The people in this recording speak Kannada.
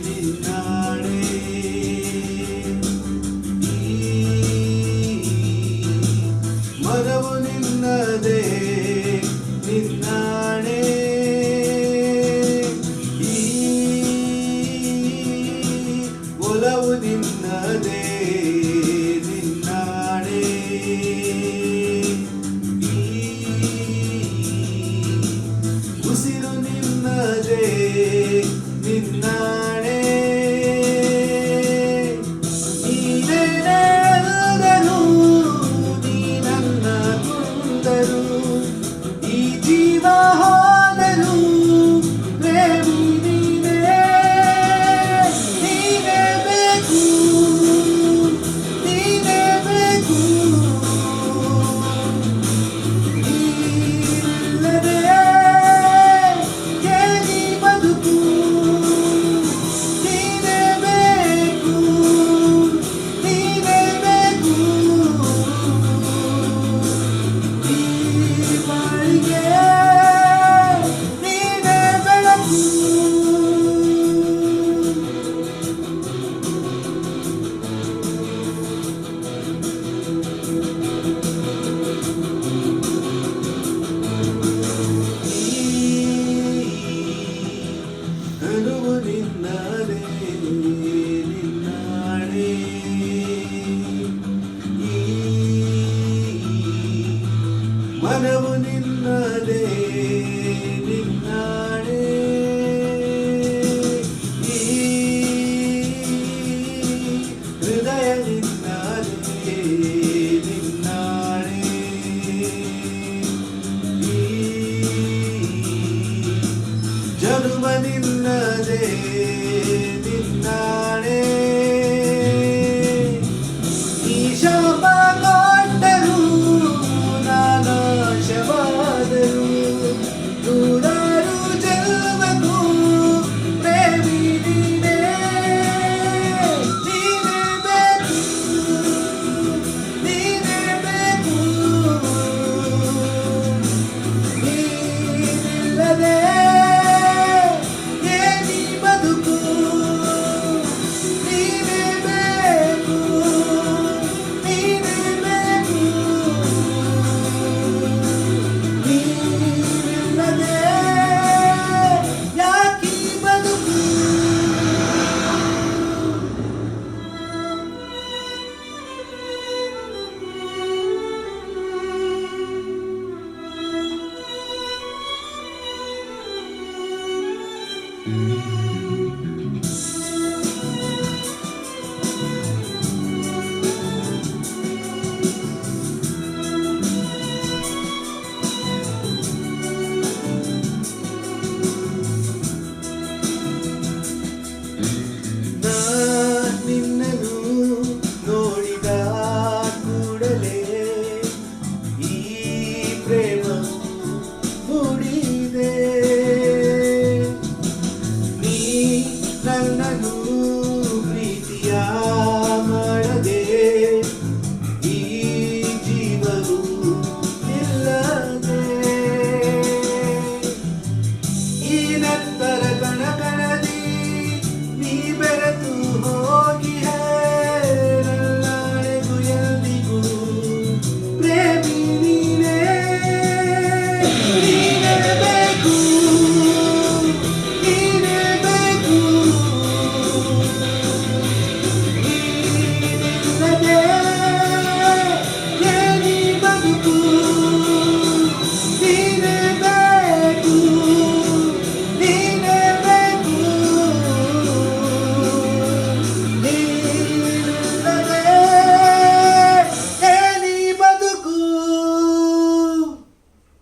ನಿನ್ನಾಣೆ ಮನವು ನಿನ್ನದೇ ನಿನ್ನಾಣೆ ಒಲವು ನಿನ್ನದೇ ನಿನ್ನಾಣೆ ಉಸಿರು ನಿನ್ನದೇ ನಿನ್ನಾಣೆ ನೀನೇನಾದರೂ ನೀ ನನ್ನ ಕೊಂದರು ಈ ಜೀವ ಹೋದರು ಪ್ರೇಮಿ ನೀನೇ ನೀನೇ ಬೇಕು ನೀನೇ ಬೇಕು ನೀನಿಲ್ಲದೆ ಏನಿ ಬದುಕು ನೀನೇ ಬೇಕು ನೀನೇ ಬೇಕು ಈ ಬಾಳಿಗೆ ನೀನೇ ಬೆಳಕು ಅನುವು ನಿನ್ನದೇ ನಿನ್ನಾಣೆ ಮನವು ನಿನ್ನದೇ ನಿನ್ನಾಣೆ ಹೃದಯ ನಿನ್ನದೇ ನಿನ್ನಾಣೆ ಜನುಮ ನಿನ್ನದೇ ನಿನ್ನಾಣೆ ಈ ಶಾಪ ಕೊಟ್ಟರು ನಾನಾಶವಾದರು ನೂರಾರು ಜನ್ಮಕ್ಕೂ ಪ್ರೇಮಿ ನೀನೇ ನೀನೇ ಬೇಕು ನೀನೇ ಬೇಕು ನೀನಿಲ್ಲದೆ ಏನಿ ಬದುಕು ನೀನೇ ಬೇಕು ನೀನೇ ಬೇಕು ನೀನಿಲ್ಲದೆ ಯಾಕೀ ಬದುಕು